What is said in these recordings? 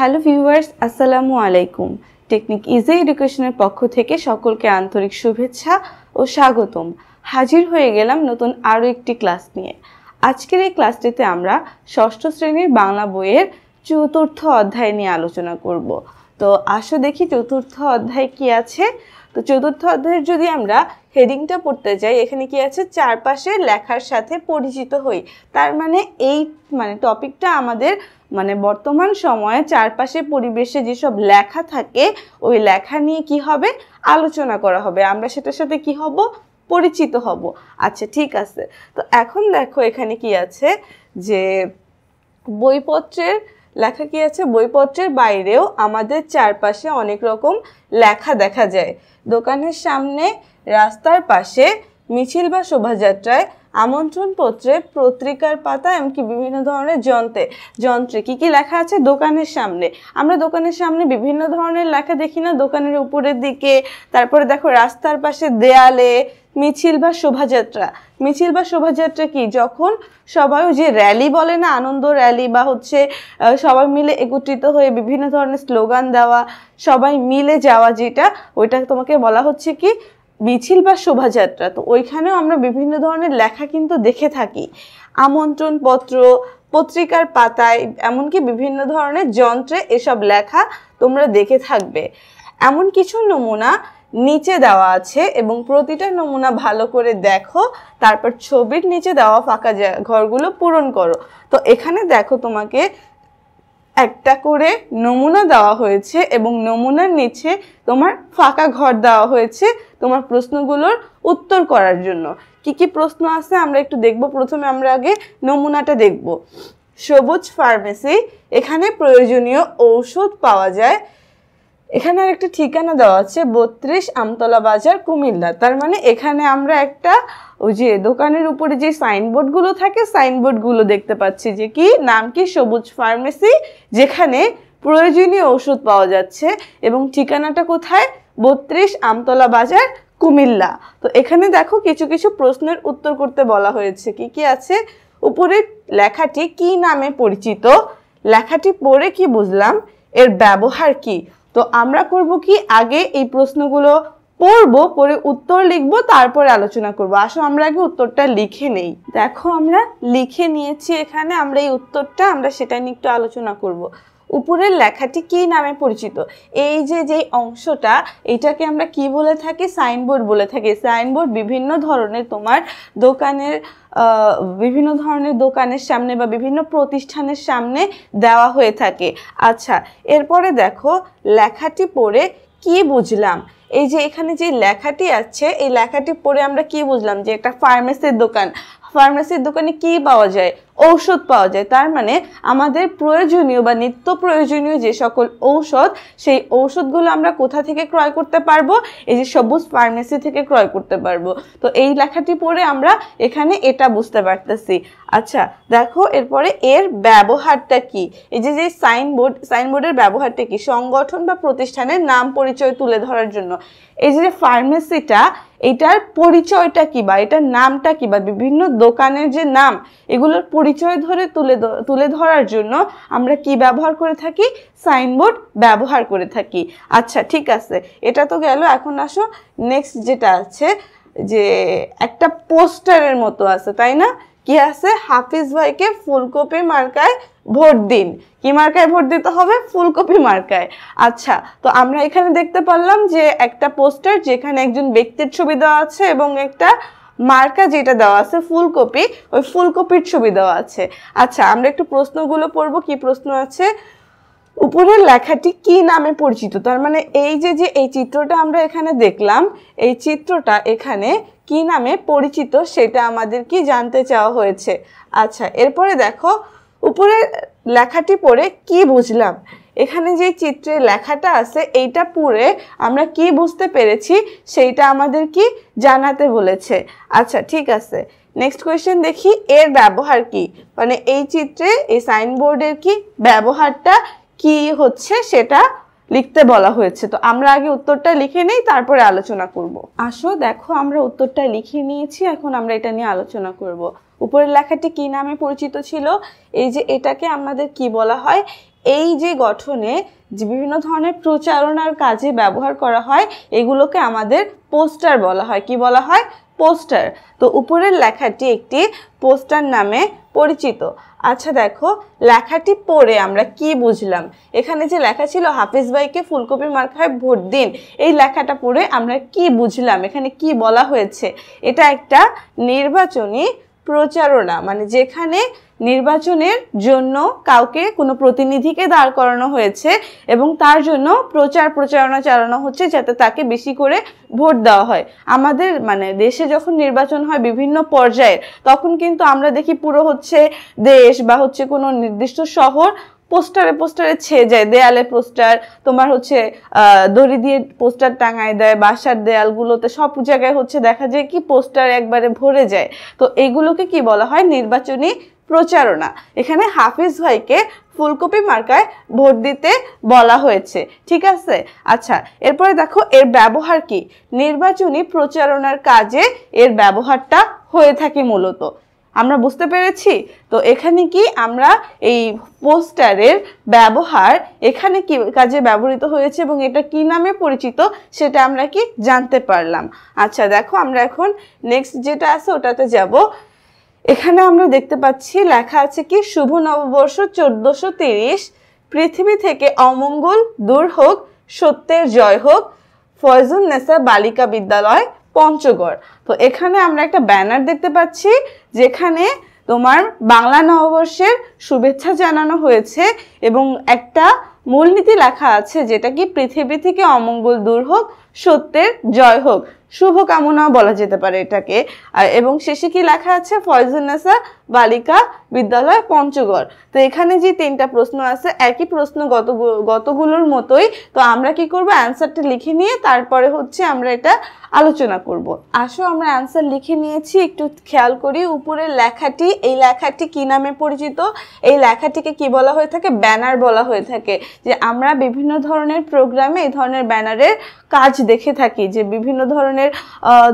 Hello viewers, আসসালামু আলাইকুম। Technique easy এডুকেশনের পক্ষ থেকে সকলকে আন্তরিক শুভেচ্ছা ও স্বাগতম। হাজির হয়ে গেলাম নতুন আরও একটি ক্লাস নিয়ে। আজকের এই ক্লাসটিতে আমরা ষষ্ঠ শ্রেণীর বাংলা বইয়ের চতুর্থ অধ্যায় নিয়ে আলোচনা করব। তো আসো দেখি চতুর্থ অধ্যায় কি আছে। তো চতুর্থ অধ্যায়ের যদি আমরা হেডিংটা পড়তে যাই, এখানে কি আছে, চারপাশে লেখার সাথে পরিচিত হই। তার মানে এই টপিকটা আমাদের বর্তমান সময়ে চারপাশে পরিবেশে যেসব লেখা থাকে ওই লেখা নিয়ে কি হবে, আলোচনা করা হবে। আমরা সেটার সাথে কি হব, পরিচিত হব। আচ্ছা ঠিক আছে। তো এখন দেখো এখানে কি আছে যে বইপত্রের লেখা কি আছে, বইপত্রের বাইরেও আমাদের চারপাশে অনেক রকম লেখা দেখা যায়। দোকানের সামনে, রাস্তার পাশে, মিছিল বা শোভাযাত্রায়, আমন্ত্রণ পত্রে, পত্রিকার পাতা, এমনকি বিভিন্ন ধরনের যন্ত্রে কি কি লেখা আছে। দোকানের সামনে, আমরা দোকানের সামনে বিভিন্ন ধরনের লেখা দেখি না, দোকানের উপরের দিকে। তারপরে দেখো রাস্তার পাশে, দেয়ালে। মিছিল বা শোভাযাত্রা, মিছিল বা শোভাযাত্রা কি, যখন সবাই যে র্যালি বলে না, আনন্দ র্যালি, বা হচ্ছে সবাই মিলে একত্রিত হয়ে বিভিন্ন ধরনের স্লোগান দেওয়া, সবাই মিলে যাওয়া, যেটা ওইটা তোমাকে বলা হচ্ছে কি, মিছিল বা শোভাযাত্রা। তো ওইখানেও আমরা বিভিন্ন ধরনের লেখা কিন্তু দেখে থাকি। আমন্ত্রণ পত্র, পত্রিকার পাতায়, এমনকি বিভিন্ন ধরনের যন্ত্রে এসব লেখা তোমরা দেখে থাকবে। এমন কিছু নমুনা নিচে দেওয়া আছে এবং প্রতিটা নমুনা ভালো করে দেখো, তারপর ছবির নিচে দেওয়া ফাঁকা ঘরগুলো পূরণ করো। তো এখানে দেখো তোমাকে একটা করে নমুনা দেওয়া হয়েছে এবং নমুনার নিচে তোমার ফাঁকা ঘর দেওয়া হয়েছে তোমার প্রশ্নগুলোর উত্তর করার জন্য। কি কি প্রশ্ন আছে আমরা একটু দেখব। প্রথমে আমরা আগে নমুনাটা দেখব। সবুজ ফার্মেসি, এখানে প্রয়োজনীয় ঔষধ পাওয়া যায়। এখানে আর একটা ঠিকানা দেওয়া আছে, 32 আমতলা বাজার, কুমিল্লা। তার মানে এখানে আমরা একটা ওই যে দোকানের উপরে যে সাইনবোর্ডগুলো থাকে, সাইনবোর্ডগুলো দেখতে পাচ্ছি যে কি নাম, কি, সবুজ ফার্মেসি, যেখানে প্রয়োজনীয় ওষুধ পাওয়া যাচ্ছে এবং ঠিকানাটা কোথায়, 32 আমতলা বাজার, কুমিল্লা। তো এখানে দেখো কিছু কিছু প্রশ্নের উত্তর করতে বলা হয়েছে। কি কি আছে, উপরে লেখাটি কি নামে পরিচিত, লেখাটি পড়ে কি বুঝলাম, এর ব্যবহার কি। তো আমরা করব কি, আগে এই প্রশ্নগুলো পড়বো, পরে উত্তর লিখবো, তারপরে আলোচনা করব। আসো আমরা আগে উত্তরটা লিখে নেই। দেখো আমরা লিখে নিয়েছি এখানে, আমরা এই উত্তরটা আমরা সেটা নিয়ে একটু আলোচনা করব। উপরের লেখাটি কি নামে পরিচিত, এই যে অংশটা, এটাকে আমরা কি বলে থাকি, সাইনবোর্ড বলে থাকি। সাইনবোর্ড বিভিন্ন ধরনের তোমার বিভিন্ন ধরনের দোকানের সামনে বা বিভিন্ন প্রতিষ্ঠানের সামনে দেওয়া হয়ে থাকে। আচ্ছা, এরপরে দেখো লেখাটি পড়ে কি বুঝলাম। এই যে এখানে যে লেখাটি আছে, এই লেখাটি পড়ে আমরা কি বুঝলাম, যে একটা ফার্মেসির দোকান। ফার্মেসির দোকানে কি পাওয়া যায়, ঔষধ পাওয়া যায়। তার মানে আমাদের প্রয়োজনীয় বা নিত্য প্রয়োজনীয় যে সকল ঔষধ, সেই ঔষধগুলো আমরা কোথা থেকে ক্রয় করতে পারবো, এই যে সবুজ ফার্মেসি থেকে ক্রয় করতে পারবো। তো এই লেখাটি পড়ে আমরা এখানে এটা বুঝতে পারতেছি। আচ্ছা দেখো এরপরে এর ব্যবহারটা কি, এই যে সাইনবোর্ডের ব্যবহারটা কি, সংগঠন বা প্রতিষ্ঠানের নাম পরিচয় তুলে ধরার জন্য। এই যে ফার্মেসিটা, এটার পরিচয়টা কি বা এটার নামটা কি, বা বিভিন্ন দোকানের যে নাম, এগুলোর পরিচয় তুলে ধরার জন্য আমরা কি ব্যবহার করে থাকি, সাইনবোর্ড ব্যবহার করে থাকি। আচ্ছা ঠিক আছে, এটা তো গেল। এখন আসো নেক্সট যেটা আছে, যে একটা পোস্টারের মতো আছে, তাই না, কি আছে, হাফিজ ভাইকে ফুলকপি মার্কায় ভোট দিন। কি মার্কায় ভোট দিতে হবে, ফুলকপি মার্কায়। আচ্ছা, তো আমরা এখানে দেখতে পারলাম যে একটা পোস্টার, যেখানে একজন ব্যক্তির ছবি দেওয়া আছে এবং একটা মার্কা যেটা দেওয়া আছে ফুলকপি, ওই ফুলকপির ছবি দেওয়া আছে। আচ্ছা আমরা একটু প্রশ্নগুলো পড়বো। কি প্রশ্ন আছে, উপরের লেখাটি কি নামে পরিচিত। তার মানে এই যে এই চিত্রটা আমরা এখানে দেখলাম, এই চিত্রটা এখানে কি নামে পরিচিত সেটা আমাদের কি জানতে চাওয়া হয়েছে। আচ্ছা এরপরে দেখো উপরে লেখাটি পড়ে কি বুঝলাম। এখানে যে চিত্রে লেখাটা আছে, এইটা পড়ে আমরা কি বুঝতে পেরেছি সেইটা আমাদের কি জানাতে বলেছে। আচ্ছা ঠিক আছে, নেক্সট কোয়েশ্চেন দেখি, এর ব্যবহার কি, মানে এই চিত্রে এই সাইনবোর্ডের কি ব্যবহারটা কি হচ্ছে সেটা লিখতে বলা হয়েছে। তো আমরা আগে উত্তরটা লিখে নেই, তারপরে আলোচনা করব। আসো দেখো আমরা উত্তরটা লিখে নিয়েছি, এখন আমরা এটা নিয়ে আলোচনা করব। উপরের লেখাটি কি নামে পরিচিত ছিল, এই যে এটাকে আমাদের কি বলা হয়, এই যে গঠনে যে বিভিন্ন ধরনের প্রচারণার কাজে ব্যবহার করা হয় এগুলোকে আমাদের পোস্টার বলা হয়। কি বলা হয়? পোস্টার। তো উপরের লেখাটি একটি পোস্টার নামে পরিচিত। আচ্ছা দেখো, লেখাটি পড়ে আমরা কি বুঝলাম? এখানে যে লেখা ছিল হাফিজ ভাইকে ফুলকপি মার্কায় ভোট দিন, এই লেখাটা পড়ে আমরা কি বুঝলাম? এখানে কি বলা হয়েছে? এটা একটা নির্বাচনী প্রচারণা, মানে যেখানে নির্বাচনের জন্য কাউকে কোনো প্রতিনিধিকে দাঁড় করানো হয়েছে এবং তার জন্য প্রচারণা চালানো হচ্ছে যাতে তাকে বেশি করে ভোট দেওয়া হয়। আমাদের মানে দেশে যখন নির্বাচন হয় বিভিন্ন পর্যায়ে, তখন কিন্তু আমরা দেখি পুরো হচ্ছে দেশ বা হচ্ছে কোনো নির্দিষ্ট শহর পোস্টারে ছেয়ে যায়, দেয়ালে পোস্টার, তোমার হচ্ছে দড়ি দিয়ে পোস্টার টাঙায় দেয়, বাসার দেয়ালগুলোতে সব জায়গায় হচ্ছে দেখা যায় কি পোস্টার একবারে ভরে যায়। তো এইগুলোকে কি বলা হয়? নির্বাচনী প্রচারণা। এখানে হাফিজ ভাইকে ফুলকপি মার্কায় ভোট দিতে বলা হয়েছে, ঠিক আছে। আচ্ছা, এরপরে দেখো এর ব্যবহার কি? নির্বাচনী প্রচারণার কাজে এর ব্যবহারটা হয়ে থাকে মূলত, আমরা বুঝতে পেরেছি। তো এখানে কি আমরা এই পোস্টারের ব্যবহার এখানে কি কাজে ব্যবহৃত হয়েছে এবং এটা কি নামে পরিচিত সেটা আমরা কি জানতে পারলাম। আচ্ছা দেখো, আমরা এখন নেক্সট যেটা আছে ওটাতে যাব। এখানে আমরা দেখতে পাচ্ছি লেখা আছে কি, শুভ নববর্ষ 1430, পৃথিবী থেকে অমঙ্গল দূর হোক, সত্যের জয় হোক, ফয়জুন্নেসা বালিকা বিদ্যালয় পঞ্চগড়। তো এখানে আমরা একটা ব্যানার দেখতে পাচ্ছি যেখানে তোমার বাংলা নববর্ষের শুভেচ্ছা জানানো হয়েছে এবং একটা মূলনীতি লেখা আছে যেটা কি, পৃথিবী থেকে অমঙ্গল দূর হোক, সত্যের জয় হোক, শুভকামনা বলা যেতে পারে এটাকে। এবং শেষে কি লেখা আছে? ফয়জুন্নেসা বালিকা বিদ্যালয় পঞ্চগড়। তো এখানে যে তিনটা প্রশ্ন আছে একই প্রশ্ন গতগুলোর মতোই। তো আমরা কি করব? অ্যান্সারটা লিখে নিয়ে তারপরে হচ্ছে আমরা এটা আলোচনা করব। আসো আমরা অ্যান্সার লিখে নিয়েছি, একটু খেয়াল করি উপরের লেখাটি, এই লেখাটি কি নামে পরিচিত? এই লেখাটিকে কি বলা হয়ে থাকে? ব্যানার বলা হয়ে থাকে। যে আমরা বিভিন্ন ধরনের প্রোগ্রামে এই ধরনের ব্যানারের কাজ দেখে থাকি, যে বিভিন্ন ধরনের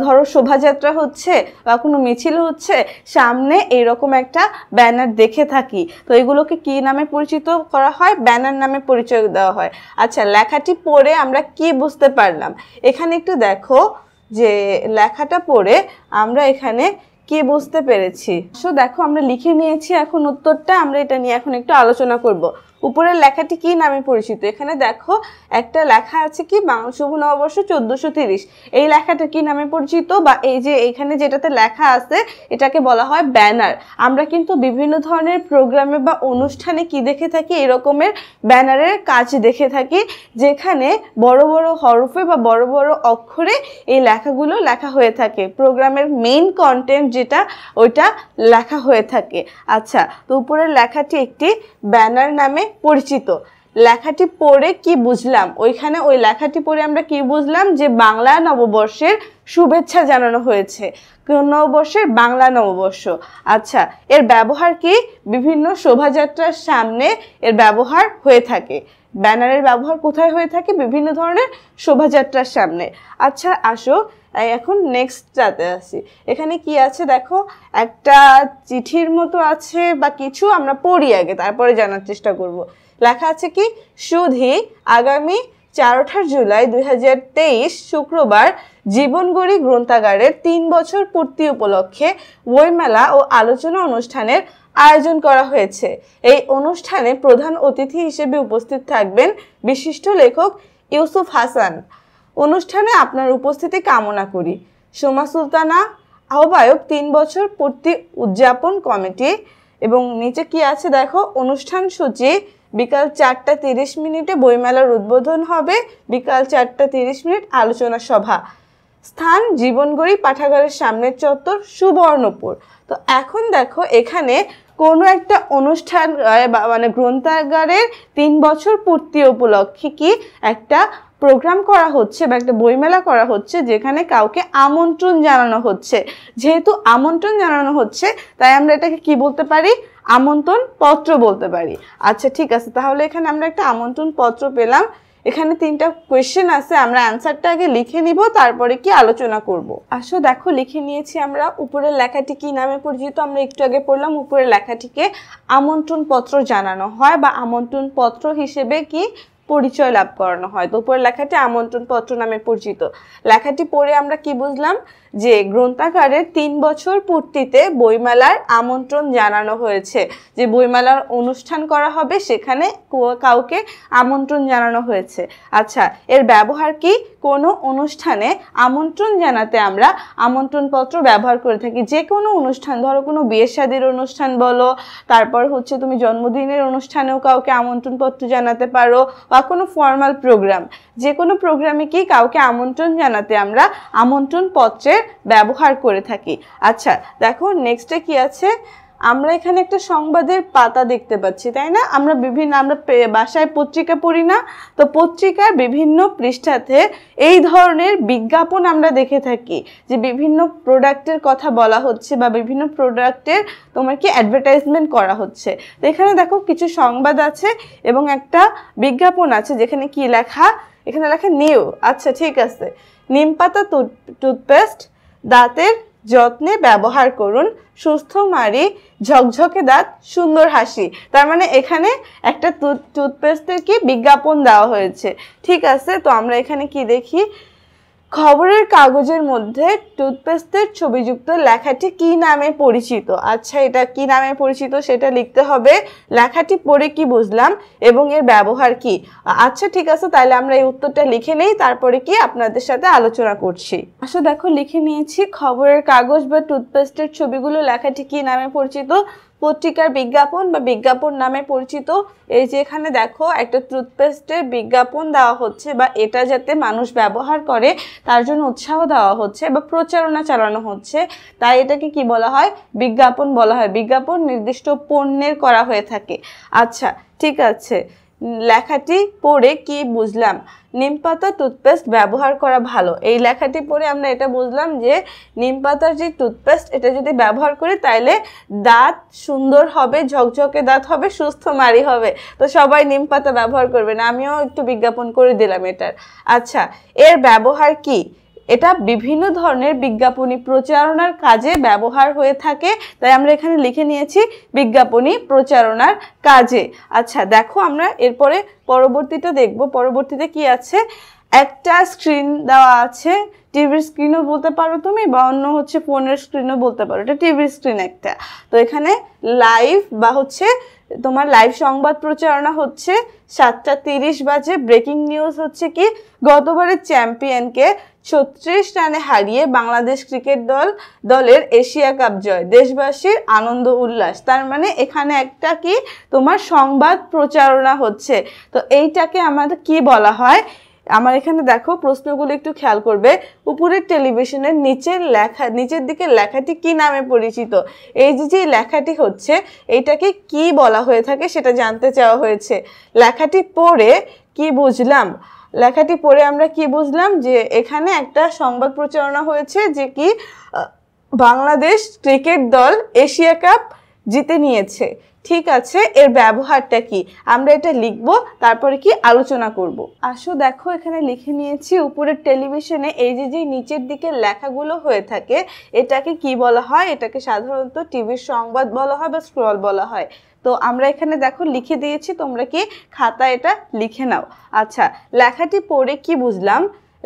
ধরো শোভাযাত্রা হচ্ছে বা কোনো মিছিল হচ্ছে, সামনে এইরকম একটা ব্যানার দেখে থাকি। তো এগুলোকে কি নামে পরিচিত করা হয়? ব্যানার নামে পরিচয় দেওয়া হয়। আচ্ছা, লেখাটি পড়ে আমরা কি বুঝতে পারলাম? এখানে একটু দেখো যে লেখাটা পড়ে আমরা এখানে কি বুঝতে পেরেছি। সো দেখো আমরা লিখে নিয়েছি এখন উত্তরটা, আমরা এটা নিয়ে এখন একটু আলোচনা করব। উপরের লেখাটি কি নামে পরিচিত? এখানে দেখো একটা লেখা আছে কি, বাংলা শুভ নববর্ষ 1430, এই লেখাটা কি নামে পরিচিত? বা এই যে এখানে যেটাতে লেখা আছে এটাকে বলা হয় ব্যানার। আমরা কিন্তু বিভিন্ন ধরনের প্রোগ্রামে বা অনুষ্ঠানে কি দেখে থাকি? এরকমের ব্যানারের কাজ দেখে থাকি, যেখানে বড় বড় হরফে বা বড় বড় অক্ষরে এই লেখাগুলো লেখা হয়ে থাকে, প্রোগ্রামের মেইন কন্টেন্ট যেটা ওইটা লেখা হয়ে থাকে। আচ্ছা, তো উপরের লেখাটি একটি ব্যানার নামে পরিচিত। লেখাটি পড়ে কি বুঝলাম? ওইখানে ওই লেখাটি পড়ে আমরা কি বুঝলাম? যে বাংলা নববর্ষের শুভেচ্ছা জানানো হয়েছে, নববর্ষের বাংলা নববর্ষ। আচ্ছা, এর ব্যবহার কি? বিভিন্ন শোভাযাত্রার সামনে এর ব্যবহার হয়ে থাকে। ব্যানারের ব্যবহার কোথায় হয়ে থাকে? বিভিন্ন ধরনের শোভাযাত্রার সামনে। আচ্ছা আসো এখন নেক্সটটাতে আসি। এখানে কি আছে দেখো, একটা চিঠির মতো আছে বা কিছু, আমরা পড়ি আগে তারপরে জানার চেষ্টা করব। লেখা আছে কি, সুধী আগামী 4 জুলাই 2023 শুক্রবার জীবনগড়ি গ্রন্থাগারের 3 বছর পূর্তি উপলক্ষে বইমেলা ও আলোচনা অনুষ্ঠানের আয়োজন করা হয়েছে। এই অনুষ্ঠানে প্রধান অতিথি হিসেবে উপস্থিত থাকবেন বিশিষ্ট লেখক ইউসুফ হাসান। অনুষ্ঠানে আপনার উপস্থিতি কামনা করি। সোমা সুলতানা, আহ্বায়ক 3 বছর পূর্তি উদযাপন কমিটি। এবং নিচে কি আছে দেখো, অনুষ্ঠান সূচি বিকাল 4:30 বইমেলার উদ্বোধন হবে, বিকাল 4:30 আলোচনা সভা। স্থান জীবনগড়ি পাঠাগারের সামনের চত্বর, সুবর্ণপুর। তো এখন দেখো এখানে কোনো একটা অনুষ্ঠান মানে গ্রন্থাগারের 3 বছর পূর্তি উপলক্ষে কি একটা প্রোগ্রাম করা হচ্ছে বা একটা বইমেলা করা হচ্ছে, যেখানে কাউকে আমন্ত্রণ জানানো হচ্ছে। যেহেতু আমন্ত্রণ জানানো হচ্ছে তাই আমরা এটাকে কি বলতে পারি? আমন্ত্রণ পত্র বলতে পারি। আচ্ছা ঠিক আছে, তাহলে এখানে আমরা একটা আমন্ত্রণ পত্র পেলাম। এখানে 3টা কোয়েশ্চেন আছে, আমরা অ্যান্সারটা আগে লিখে নিব, তারপরে কি আলোচনা করব। আসো দেখো লিখে নিয়েছি আমরা। উপরের লেখাটি কি নামে পরিচিত? আমরা একটু আগে পড়লাম উপরের লেখাটিকে আমন্ত্রণ পত্র জানানো হয় বা আমন্ত্রণ পত্র হিসেবে কি পরিচয় লাভ করানো হয়। তো উপরের লেখাটি আমন্ত্রণ পত্র নামে পরিচিত। লেখাটি পড়ে আমরা কি বুঝলাম? যে গ্রন্থাগারের 3 বছর পূর্তিতে বইমেলার আমন্ত্রণ জানানো হয়েছে, যে বইমেলার অনুষ্ঠান করা হবে সেখানে কাউকে আমন্ত্রণ জানানো হয়েছে। আচ্ছা, এর ব্যবহার কি? কোনো অনুষ্ঠানে আমন্ত্রণ জানাতে আমরা আমন্ত্রণপত্র ব্যবহার করে থাকি। যে কোনো অনুষ্ঠান, ধরো কোনো বিয়ে শাদীর অনুষ্ঠান বলো, তারপর হচ্ছে তুমি জন্মদিনের অনুষ্ঠানেও কাউকে আমন্ত্রণপত্র জানাতে পারো, বা কোনো ফর্মাল প্রোগ্রাম, যে কোনো প্রোগ্রামে কি কাউকে আমন্ত্রণ জানাতে আমরা আমন্ত্রণ পত্রের ব্যবহার করে থাকি। আচ্ছা দেখো নেক্সটে কি আছে, আমরা এখানে একটা সংবাদের পাতা দেখতে পাচ্ছি, তাই না? আমরা বাসায় পত্রিকা পড়ি না? তো পত্রিকার বিভিন্ন পৃষ্ঠাতে এই ধরনের বিজ্ঞাপন আমরা দেখে থাকি, যে বিভিন্ন প্রোডাক্টের কথা বলা হচ্ছে বা বিভিন্ন প্রোডাক্টের তোমার কি অ্যাডভার্টাইজমেন্ট করা হচ্ছে। তো এখানে দেখো কিছু সংবাদ আছে এবং একটা বিজ্ঞাপন আছে, যেখানে কি লেখা? এখানে লেখা নিউ। আচ্ছা ঠিক আছে, নিমপাতা টুথপেস্ট দাঁতের যত্নে ব্যবহার করুন, সুস্থ মাড়ি, ঝকঝকে দাঁত, সুন্দর হাসি। তার মানে এখানে একটা টুথপেস্টের কি বিজ্ঞাপন দেওয়া হয়েছে। ঠিক আছে, তো আমরা এখানে কি দেখি? খবরের কাগজের মধ্যে টুথপেস্টের ছবিযুক্ত লেখাটি কি নামে পরিচিত? আচ্ছা, এটা কি নামে পরিচিত সেটা লিখতে হবে। লেখাটি পড়ে কি বুঝলাম এবং এর ব্যবহার কি? আচ্ছা ঠিক আছে, তাহলে আমরা এই উত্তরটা লিখে নেই, তারপরে কি আপনাদের সাথে আলোচনা করছি। আসলে দেখো লিখে নিয়েছি, খবরের কাগজ বা টুথপেস্টের ছবিগুলো লেখাটি কি নামে পরিচিত? পত্রিকার বিজ্ঞাপন বা বিজ্ঞাপন নামে পরিচিত। এই যে এখানে দেখো একটা টুথপেস্টের বিজ্ঞাপন দেওয়া হচ্ছে, বা এটা যাতে মানুষ ব্যবহার করে তার জন্য উৎসাহ দেওয়া হচ্ছে বা প্রচারণা চালানো হচ্ছে, তাই এটাকে কি বলা হয়? বিজ্ঞাপন বলা হয়। বিজ্ঞাপন নির্দিষ্ট পণ্যের করা হয়ে থাকে। আচ্ছা ঠিক আছে, লেখাটি পড়ে কি বুঝলাম? নিমপাতা টুথপেস্ট ব্যবহার করা ভালো। এই লেখাটি পড়ে আমরা এটা বুঝলাম যে নিমপাতার যে টুথপেস্ট, এটা যদি ব্যবহার করি তাহলে দাঁত সুন্দর হবে, ঝকঝকে দাঁত হবে, সুস্থ মাড়ি হবে। তো সবাই নিমপাতা ব্যবহার করবে না, আমিও একটু বিজ্ঞাপন করে দিলাম এটার। আচ্ছা, এর ব্যবহার কি? এটা বিভিন্ন ধরনের বিজ্ঞাপনী প্রচারণার কাজে ব্যবহার হয়ে থাকে, তাই আমরা এখানে লিখে নিয়েছি বিজ্ঞাপনী প্রচারণার কাজে। আচ্ছা দেখো আমরা এরপরে পরবর্তীটা দেখব। পরবর্তীতে কি আছে? একটা স্ক্রিন দেওয়া আছে, টিভির স্ক্রিনও বলতে পারো তুমি, বা অন্য হচ্ছে ফোনের স্ক্রিনও বলতে পারো। এটা টিভির স্ক্রিন একটা। তো এখানে লাইভ বা হচ্ছে তোমার লাইভ সংবাদ প্রচারণা হচ্ছে 7:30 বাজে। ব্রেকিং নিউজ হচ্ছে কি? গতবারের চ্যাম্পিয়নকে 36 রানে হারিয়ে বাংলাদেশ ক্রিকেট দলের এশিয়া কাপ জয়, দেশবাসীর আনন্দ উল্লাস। তার মানে এখানে একটা কি তোমার সংবাদ প্রচারণা হচ্ছে। তো এইটাকে আমাদের কি বলা হয়? আমার এখানে দেখো প্রশ্নগুলো একটু খেয়াল করবে। উপরের টেলিভিশনের নিচের দিকে লেখাটি কি নামে পরিচিত? এই যে লেখাটি হচ্ছে, এইটাকে কি বলা হয়ে থাকে সেটা জানতে চাওয়া হয়েছে। লেখাটি পড়ে কি বুঝলাম? লেখাটি পড়ে আমরা কি বুঝলাম? যে এখানে একটা সংবাদ প্রচারণা হয়েছে যে কি বাংলাদেশ ক্রিকেট দল এশিয়া কাপ জিতে নিয়েছে। ঠিক আছে, এর ব্যবহারটা কি? আমরা এটা লিখবো, তারপরে কি আলোচনা করব। আসো দেখো এখানে লিখে নিয়েছি, উপরের টেলিভিশনে এই যে নিচের দিকে লেখাগুলো হয়ে থাকে, এটাকে কি বলা হয়? এটাকে সাধারণত টিভির সংবাদ বলা হয় বা স্ক্রল বলা হয়। তো আমরা এখানে দেখো লিখে দিয়েছি, তোমরা কি খাতায় এটা লিখে নাও। আচ্ছা, লেখাটি পড়ে কি বুঝলাম?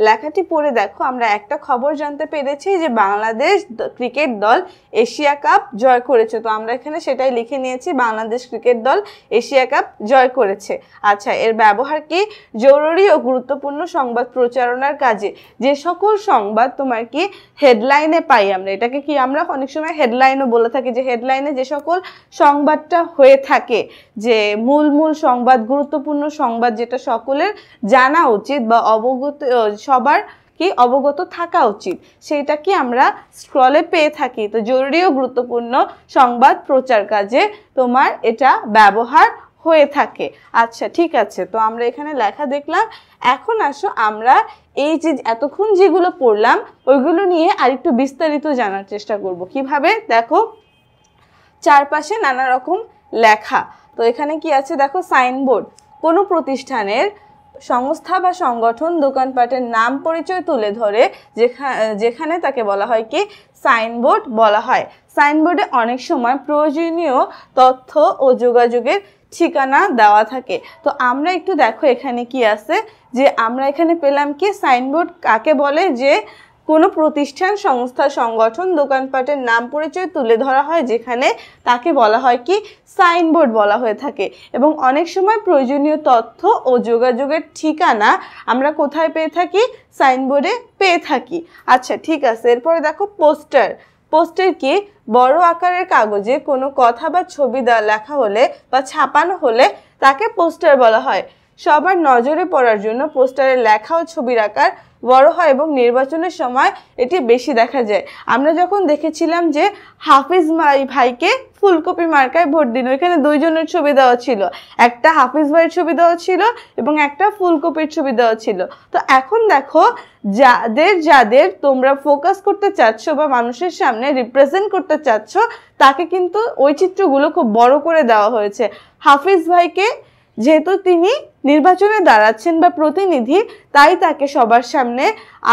লেখাটি পড়ে দেখো আমরা একটা খবর জানতে পেরেছি যে বাংলাদেশ ক্রিকেট দল এশিয়া কাপ জয় করেছে। তো আমরা এখানে সেটাই লিখে নিয়েছি, বাংলাদেশ ক্রিকেট দল এশিয়া কাপ জয় করেছে। আচ্ছা, এর ব্যবহার কি? জরুরি ও গুরুত্বপূর্ণ সংবাদ প্রচারণার কাজে। যে সকল সংবাদ তোমার কি হেডলাইনে পাই আমরা, এটাকে কি আমরা অনেক সময় হেডলাইনও বলে থাকি, যে হেডলাইনে যে সকল সংবাদটা হয়ে থাকে, যে মূল সংবাদ, গুরুত্বপূর্ণ সংবাদ, যেটা সকলের জানা উচিত বা সবার কি অবগত থাকা উচিত, সেটা কি আমরা স্ক্রলে পেয়ে থাকি। তো জরুরি ও গুরুত্বপূর্ণ সংবাদ প্রচার কাজে তোমার এটা ব্যবহার হয়ে থাকে। আচ্ছা ঠিক আছে, তো আমরা এখানে লেখা দেখলাম। এখন আসো আমরা এই যে এতক্ষণ যেগুলো পড়লাম ওইগুলো নিয়ে আরেকটু বিস্তারিত জানার চেষ্টা করব। কিভাবে? দেখো চারপাশে নানা রকম লেখা। তো এখানে কি আছে দেখো, সাইনবোর্ড। কোনো প্রতিষ্ঠানের সংস্থা বা সংগঠন দোকানপাটের নাম পরিচয় তুলে ধরে যেখানে তাকে বলা হয় কি সাইনবোর্ড বলা হয়। সাইনবোর্ডে অনেক সময় প্রয়োজনীয় তথ্য ও যোগাযোগের ঠিকানা দেওয়া থাকে। তো আমরা একটু দেখো এখানে কি আছে, যে আমরা এখানে পেলাম কি সাইনবোর্ড কাকে বলে, যে কোনো প্রতিষ্ঠান, সংস্থা, সংগঠন দোকানপাটের নাম পরিচয় তুলে ধরা হয় যেখানে তাকে বলা হয় কি সাইনবোর্ড বলা হয়ে থাকে। এবং অনেক সময় প্রয়োজনীয় তথ্য ও যোগাযোগের ঠিকানা আমরা কোথায় পেয়ে থাকি, সাইনবোর্ডে পেয়ে থাকি। আচ্ছা ঠিক আছে, এরপরে দেখো পোস্টার। পোস্টার কি বড় আকারের কাগজে কোনো কথা বা ছবি লেখা হলে বা ছাপানো হলে তাকে পোস্টার বলা হয়। সবার নজরে পড়ার জন্য পোস্টারের লেখা ও ছবির আকার বড় হয় এবং নির্বাচনের সময় এটি বেশি দেখা যায়। আমরা যখন দেখেছিলাম যে হাফিজ ভাইকে ফুলকপি মার্কায় ভোট দিন, ওইখানে দুইজনের ছবি দেওয়া ছিল, একটা হাফিজ ভাইয়ের ছবি দেওয়া ছিল এবং একটা ফুলকপির ছবি দেওয়া ছিল। তো এখন দেখো যাদের তোমরা ফোকাস করতে চাচ্ছ বা মানুষের সামনে রিপ্রেজেন্ট করতে চাচ্ছ তাকে কিন্তু ওই চিত্রগুলো খুব বড় করে দেওয়া হয়েছে। হাফিজ ভাইকে যেহেতু তিনি নির্বাচনে দাঁড়াচ্ছেন বা প্রতিনিধি, তাই তাকে সবার সামনে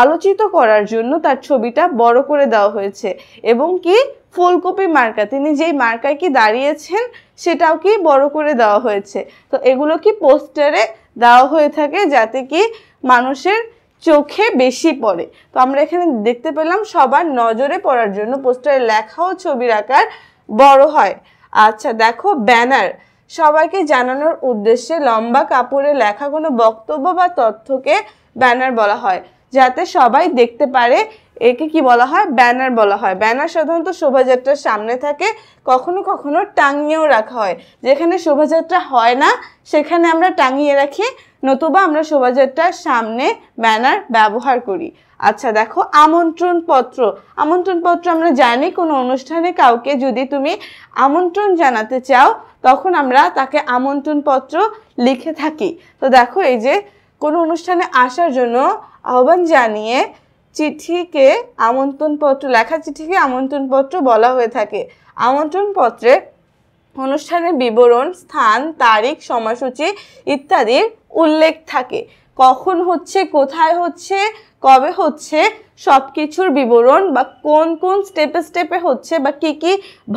আলোচিত করার জন্য তার ছবিটা বড় করে দেওয়া হয়েছে। এবং কি ফুলকপি মার্কা, তিনি যেই মার্কায় কি দাঁড়িয়েছেন সেটাও কি বড় করে দেওয়া হয়েছে। তো এগুলো কি পোস্টারে দেওয়া হয়ে থাকে যাতে কি মানুষের চোখে বেশি পড়ে। তো আমরা এখানে দেখতে পেলাম সবার নজরে পড়ার জন্য পোস্টারে লেখা ও ছবির আকার বড় হয়। আচ্ছা দেখো ব্যানার, সবাইকে জানানোর উদ্দেশ্যে লম্বা কাপড়ে লেখা কোনো বক্তব্য বা তথ্যকে ব্যানার বলা হয়, যাতে সবাই দেখতে পারে, একে কি বলা হয়, ব্যানার বলা হয়। ব্যানার সাধারণত শোভাযাত্রার সামনে থাকে, কখনো কখনো টাঙিয়েও রাখা হয়। যেখানে শোভাযাত্রা হয় না সেখানে আমরা টাঙিয়ে রাখি, নতুবা আমরা শোভাযাত্রার সামনে ব্যানার ব্যবহার করি। আচ্ছা দেখো আমন্ত্রণ পত্র। আমন্ত্রণ পত্র আমরা জানি কোনো অনুষ্ঠানে কাউকে যদি তুমি আমন্ত্রণ জানাতে চাও তখন আমরা তাকে আমন্ত্রণ পত্র লিখে থাকি। তো দেখো এই যে কোনো অনুষ্ঠানে আসার জন্য আহ্বান জানিয়ে চিঠিকে আমন্ত্রণপত্র, লেখা চিঠিকে আমন্ত্রণপত্র বলা হয়ে থাকে। আমন্ত্রণপত্রে অনুষ্ঠানের বিবরণ, স্থান, তারিখ, সময়সূচি ইত্যাদির উল্লেখ থাকে। কখন হচ্ছে, কোথায় হচ্ছে, কবে হচ্ছে, সব কিছুর বিবরণ বা কোন কোন স্টেপে হচ্ছে বা কি কি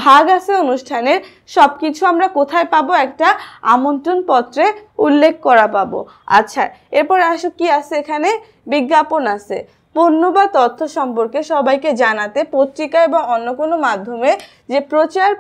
ভাগ আছে অনুষ্ঠানের সব কিছু আমরা কোথায় পাবো, একটা আমন্ত্রণ পত্রে উল্লেখ করা পাবো। আচ্ছা এরপর আসো কি আছে, এখানে বিজ্ঞাপন আছে। পণ্য বা তথ্য সম্পর্কে সবাইকে জানাতে পত্রিকা এবং অন্য কোনো মাধ্যমে যে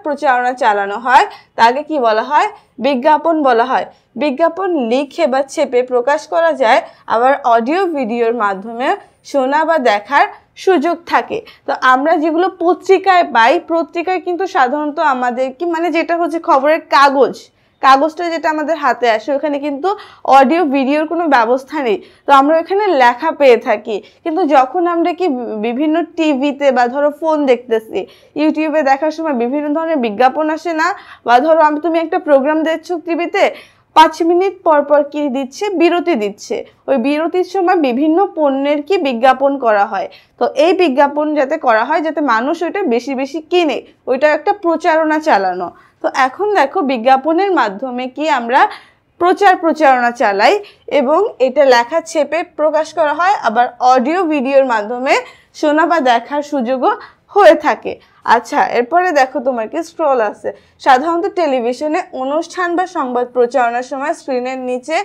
প্রচারণা চালানো হয় তাকে কি বলা হয়, বিজ্ঞাপন বলা হয়। বিজ্ঞাপন লিখে বা ছেপে প্রকাশ করা যায়, আবার অডিও ভিডিওর মাধ্যমে শোনা বা দেখার সুযোগ থাকে। তো আমরা যেগুলো পত্রিকায় পাই, পত্রিকায় কিন্তু সাধারণত আমাদের কি মানে যেটা হচ্ছে খবরের কাগজটা যেটা আমাদের হাতে আসে ওখানে কিন্তু অডিও ভিডিওর কোনো ব্যবস্থা নেই, তো আমরা ওখানে লেখা পেয়ে থাকি। কিন্তু যখন আমরা কি বিভিন্ন টিভিতে বা ধরো ফোন দেখতেছি, ইউটিউবে দেখার সময় বিভিন্ন ধরনের বিজ্ঞাপন আসে না, বা ধরো তুমি একটা প্রোগ্রাম দেখছো টিভিতে, 5 মিনিট পর পর কি দিচ্ছে, বিরতি দিচ্ছে, ওই বিরতির সময় বিভিন্ন পণ্যের কি বিজ্ঞাপন করা হয়। তো এই বিজ্ঞাপন যাতে করা হয় যাতে মানুষ ওইটা বেশি বেশি কিনে, ওইটা একটা প্রচারণা চালানো। তো এখন দেখো বিজ্ঞাপনের মাধ্যমে কি আমরা প্রচারণা চালাই এবং এটা লেখা ছেপে প্রকাশ করা হয়, আবার অডিও ভিডিওর মাধ্যমে শোনা বা দেখার সুযোগও হয়ে থাকে। আচ্ছা এরপরে দেখো তোমার কি স্ক্রল আছে। সাধারণত টেলিভিশনে অনুষ্ঠান বা সংবাদ প্রচারণার সময় স্ক্রিনের নিচে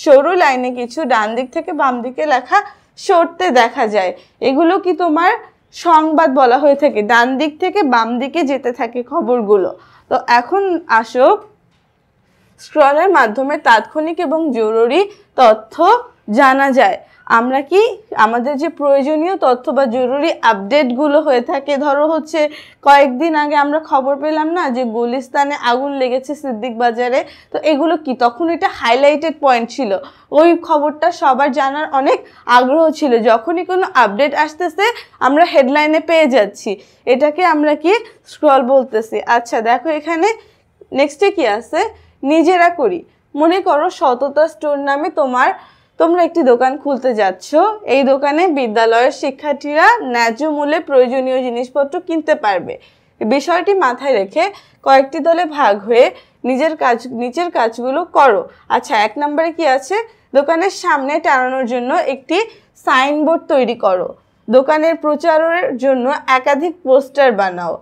সরু লাইনে কিছু ডান দিক থেকে বাম দিকে লেখা সরতে দেখা যায়, এগুলো কি তোমার সংবাদ বলা হয়ে থাকে, ডান দিক থেকে বাম দিকে যেতে থাকে খবরগুলো। তো এখন আসো স্ক্রলের মাধ্যমে তাৎক্ষণিক এবং জরুরি তথ্য জানা যায়। আমরা কি আমাদের যে প্রয়োজনীয় তথ্য বা জরুরি আপডেটগুলো হয়ে থাকে, ধরো হচ্ছে কয়েকদিন আগে আমরা খবর পেলাম না যে গুলিস্তানে আগুন লেগেছে সিদ্দিক বাজারে, তো এগুলো কি তখন এটা হাইলাইটেড পয়েন্ট ছিল, ওই খবরটা সবার জানার অনেক আগ্রহ ছিল, যখনই কোনো আপডেট আসতেছে আমরা হেডলাইনে পেয়ে যাচ্ছি, এটাকে আমরা কি স্ক্রল বলতেছি। আচ্ছা দেখো এখানে নেক্সটে কি আছে, নিজেরা করি। মনে করো সততা স্টোর নামে তোমরা একটি দোকান খুলতে যাচ্ছ, এই দোকানে বিদ্যালয়ের শিক্ষার্থীরা ন্যায্য মূল্যে প্রয়োজনীয় জিনিসপত্র কিনতে পারবে। বিষয়টি মাথায় রেখে কয়েকটি দলে ভাগ হয়ে নিচের কাজগুলো করো। আচ্ছা 1 নম্বরে কি আছে, দোকানের সামনে টানানোর জন্য একটি সাইনবোর্ড তৈরি করো। দোকানের প্রচারের জন্য একাধিক পোস্টার বানাও।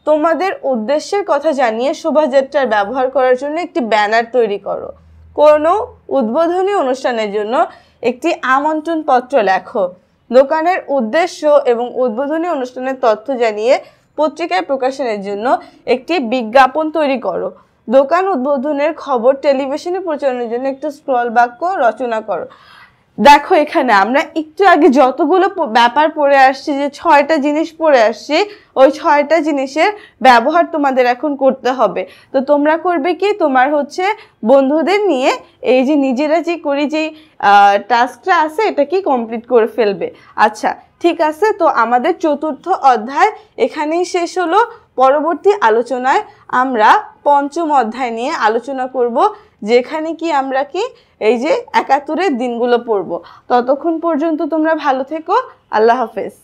তোমাদের উদ্দেশ্যের কথা জানিয়ে শোভাযাত্রার ব্যবহার করার জন্য একটি ব্যানার তৈরি করো। কোনো উদ্বোধনী অনুষ্ঠানের জন্য একটি আমন্ত্রণ পত্র লেখো। দোকানের উদ্দেশ্য এবং উদ্বোধনী অনুষ্ঠানের তথ্য জানিয়ে পত্রিকায় প্রকাশনের জন্য একটি বিজ্ঞাপন তৈরি করো। দোকান উদ্বোধনের খবর টেলিভিশনে প্রচারের জন্য একটি স্ক্রল বাক্য রচনা করো। দেখো এখানে আমরা একটু আগে যতগুলো ব্যাপার পড়ে আসছি, যে 6টা জিনিস পড়ে আসছি, ওই 6টা জিনিসের ব্যবহার তোমাদের এখন করতে হবে। তো তোমরা করবে কি, তোমার হচ্ছে বন্ধুদের নিয়ে এই যে নিজেরা যে করি যে টাস্কটা আছে এটা কি কমপ্লিট করে ফেলবে। আচ্ছা ঠিক আছে, তো আমাদের 4র্থ অধ্যায় এখানেই শেষ হলো। পরবর্তী আলোচনায় আমরা 5ম অধ্যায় নিয়ে আলোচনা করব, যেখানে কি আমরা কি এই যে 71-এর দিনগুলো পড়ব। ততক্ষণ পর্যন্ত তোমরা ভালো থেকো। আল্লাহ হাফেজ।